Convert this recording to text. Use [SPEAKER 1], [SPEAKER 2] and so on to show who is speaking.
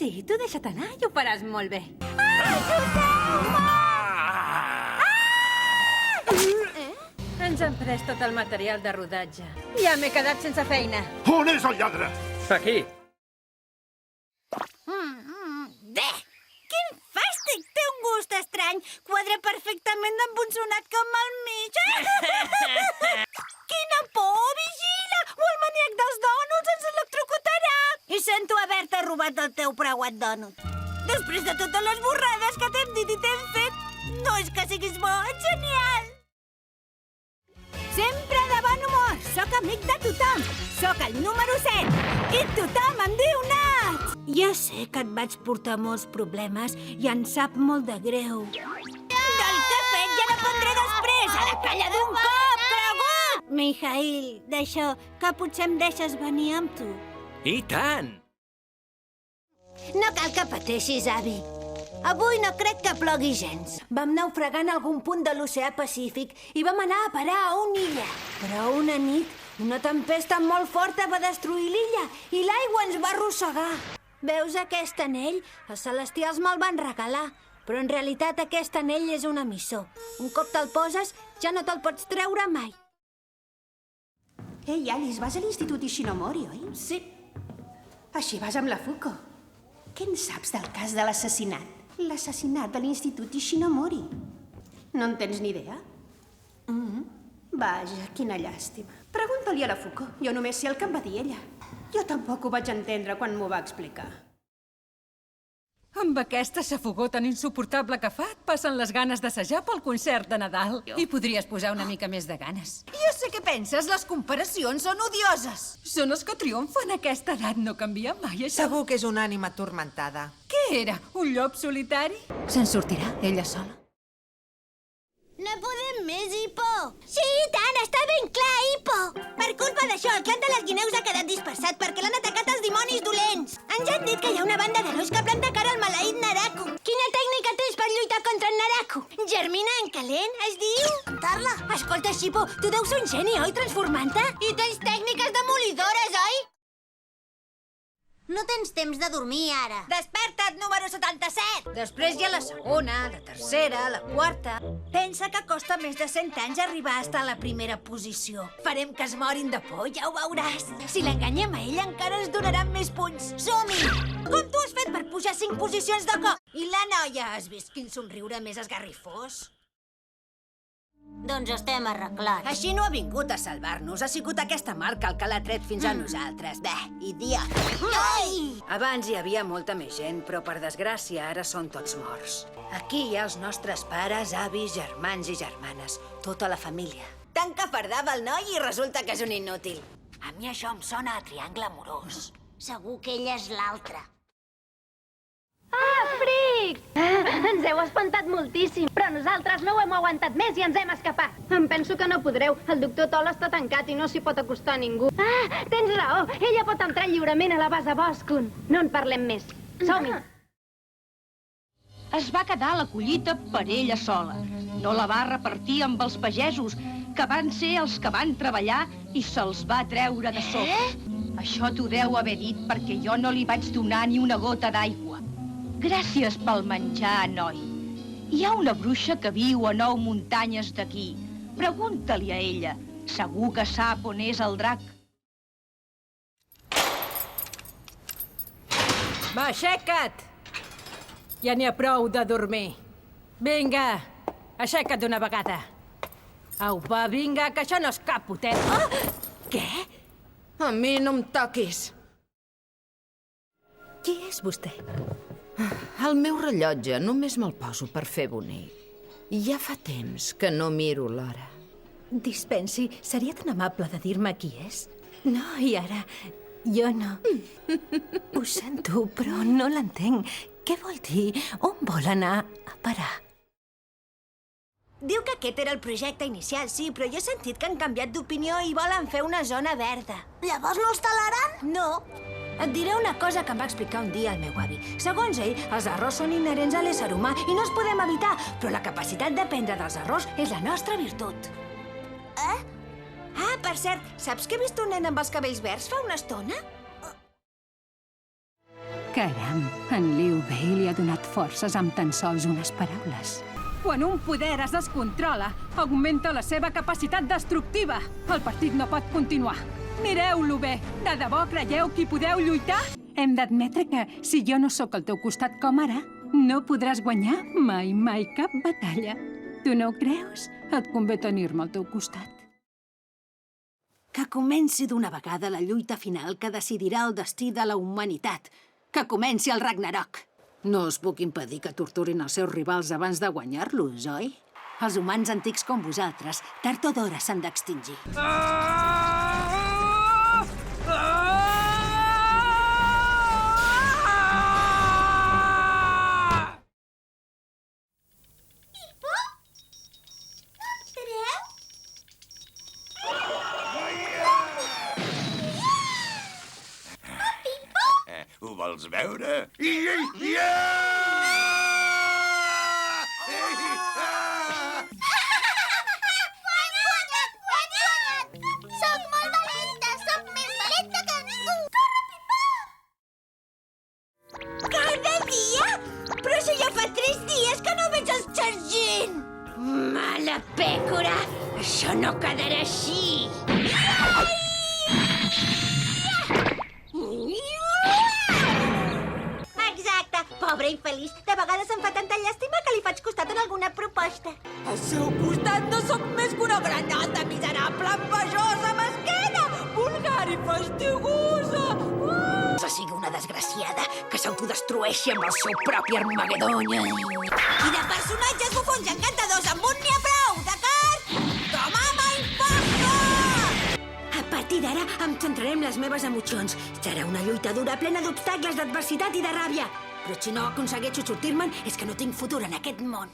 [SPEAKER 1] Sí, tu deixa't anar i ho faràs molt bé. Ens han pres tot el material de rodatge. Ja m'he quedat sense feina.
[SPEAKER 2] On és el lladre?
[SPEAKER 3] Aquí.
[SPEAKER 4] Bé! Quin fàstic! Té un gust estrany. Quadra perfectament amb un sonat com al mig. Quina por! Vigila! O el maníac dels dònuts ens electrocutarà! I sento haver-te robat el teu preuat dònut. Després de totes les borrades que t'hem dit i t'hem fet, no és que siguis bo, ets genial! Sempre de bon humor! Sóc amic de tothom! Sóc el número 7! I tothom em diu Nats! Ja sé que et vaig portar molts problemes i em sap molt de greu. Del que he fet ja no prendré després! Ara calla d'un cop, cregut! Mijail, d'això, que potser em deixes venir amb tu.
[SPEAKER 3] I tant!
[SPEAKER 4] No cal que pateixis, avi. Avui no crec que plogui gens. Vam naufragar en algun punt de l'oceà Pacífic i vam anar a parar a una illa. Però una nit, una tempesta molt forta va destruir l'illa i l'aigua ens va arrossegar. Veus aquest anell? Els celestials me'l van regalar. Però en realitat aquest anell és un emissor. Un cop te'l poses, ja no te'l pots treure mai.
[SPEAKER 5] Ei, Alice, vas a l'Institut Ishinomori, oi?
[SPEAKER 6] Sí.
[SPEAKER 5] Així vas amb la Fuko. Què en saps del cas de l'assassinat? L'assassinat de l'Institut Ishinomori. No en tens ni idea? Vaja, quina llàstima. Pregunta-li a la Fuko. Jo només sé el que em va dir ella. Jo tampoc ho vaig entendre quan m'ho va explicar.
[SPEAKER 1] Amb aquesta xafogó tan insuportable que fa, et passen les ganes d'assajar pel concert de Nadal. I podries posar una mica més de ganes.
[SPEAKER 6] Jo sé què penses, les comparacions són odioses.
[SPEAKER 1] Són els que triomfen a aquesta edat, no canvia mai, això.
[SPEAKER 7] Segur que és una ànima atormentada.
[SPEAKER 1] Què era, un llop solitari? Se'n sortirà, ella sola?
[SPEAKER 4] No podem més, Hippo! Sí, i tant, està ben clar, Hippo! Per culpa d'això, el clan de les guineus ha quedat dispersat perquè l'han atacat els dimonis dolents. Ens han dit que hi ha una banda d'herois que planta cara al maleït Naraku. Quina tècnica tens per lluitar contra en Naraku? Germina en calent, es diu? Tarla! Escolta, Hippo, tu deus ser un geni, oi, transformant-te? I tens tècniques demolidores, oi? No tens temps de dormir, ara.
[SPEAKER 6] Desperta't, número 77! Després hi ha la segona, la tercera, la quarta.
[SPEAKER 4] Pensa que costa més de 100 anys arribar a estar a la primera posició.
[SPEAKER 6] Farem que es morin de por, ja ho veuràs.
[SPEAKER 4] Si l'enganyem a ell, encara ens donaran més punts. Som-hi! Com tu has fet per pujar 5 posicions de cop?
[SPEAKER 6] I la noia, has vist quin somriure més esgarrifós?
[SPEAKER 4] Doncs estem arreglats.
[SPEAKER 6] Així no ha vingut a salvar-nos. Ha sigut aquesta marca el que l'ha tret fins a nosaltres. Bé, idiota.
[SPEAKER 4] Ai!
[SPEAKER 1] Abans hi havia molta més gent, però per desgràcia ara són tots morts.
[SPEAKER 6] Aquí hi ha els nostres pares, avis, germans i germanes. Tota la família. Tant que fardava el noi i resulta que és un inútil.
[SPEAKER 4] A mi això em sona a triangle amorós. Segur que ell és l'altre.
[SPEAKER 8] Ah, fric! Ens heu espantat moltíssim, però nosaltres no ho hem aguantat més i ens hem escapat. Em penso que no podreu. El doctor Toll està tancat i no s'hi pot acostar ningú. Ah, tens raó. Ella pot entrar lliurement a la base Boscon. No en parlem més. Som-hi.
[SPEAKER 9] Es va quedar la collita per ella sola. No la va repartir amb els pagesos, que van ser els que van treballar i se'ls va treure de sobre. Això t'ho deu haver dit perquè jo no li vaig donar ni una gota d'aigua. Gràcies pel menjar, noi. Hi ha una bruixa que viu a 9 muntanyes d'aquí. Pregunta-li a ella. Segur que sap on és el drac.
[SPEAKER 1] Va, aixeca't! Ja n'hi ha prou de dormir. Vinga, aixeca't d'una vegada. Au, va, vinga, que això no és cap potet.
[SPEAKER 6] Què? A mi no em toquis.
[SPEAKER 1] Qui és vostè?
[SPEAKER 10] El meu rellotge només me'l poso per fer bonic. Ja fa temps que no miro l'hora.
[SPEAKER 1] Dispensi, seria tan amable de dir-me qui és? No, i ara... Jo no... Ho sento, però no l'entenc. Què vol dir? On vol anar a parar?
[SPEAKER 4] Diu que aquest era el projecte inicial, sí, però jo he sentit que han canviat d'opinió i volen fer una zona verda. Llavors no els talaran? No. Et diré una cosa que em va explicar un dia el meu avi. Segons ell, els errors són inherents a l'ésser humà i no els podem evitar, però la capacitat d'aprendre dels errors és la nostra virtut. Ah, per cert, saps que he vist un nen amb els cabells verds fa una estona?
[SPEAKER 1] Caram, en Liu Bei li ha donat forces amb tan sols unes paraules. Quan un poder es descontrola, augmenta la seva capacitat destructiva. El partit no pot continuar. Mireu-lo bé. De debò creieu que hi podeu lluitar? Hem d'admetre que, si jo no sóc al teu costat com ara, no podràs guanyar mai cap batalla. Tu no ho creus? Et convé tenir-me al teu costat.
[SPEAKER 6] Que comenci d'una vegada la lluita final que decidirà el destí de la humanitat. Que comenci el Ragnarok. No us puc impedir que torturin els seus rivals abans de guanyar-los, oi? Els humans antics com vosaltres, tard o d'hora s'han d'extingir.
[SPEAKER 2] Ho vols veure?
[SPEAKER 4] Soc molt valenta! Soc més valenta que ningú! Cada dia? Però si ja fa 3 dies que no veig els Chargin! Mala pècora! Això no quedarà així! Exacte! Pobre infeliç! De vegades em fa tanta llàstima que li faig costat en alguna proposta.
[SPEAKER 6] Al seu costat no sóc més que una granota miserable, envejosa, mesquena, vulgar i fastigosa! Que sigui una desgraciada que s'autodestrueixi amb el seu propi Armagedonya.
[SPEAKER 4] I de personatges bufons i encantadors amb un n'hi ha prou, d'acord? Tomama impacto!
[SPEAKER 6] A partir d'ara em centraré en les meves emocions. Serà una lluita dura plena d'obstacles, d'adversitat i de ràbia. Però si no aconsegueixo sortir-me'n és que no tinc futur en aquest món.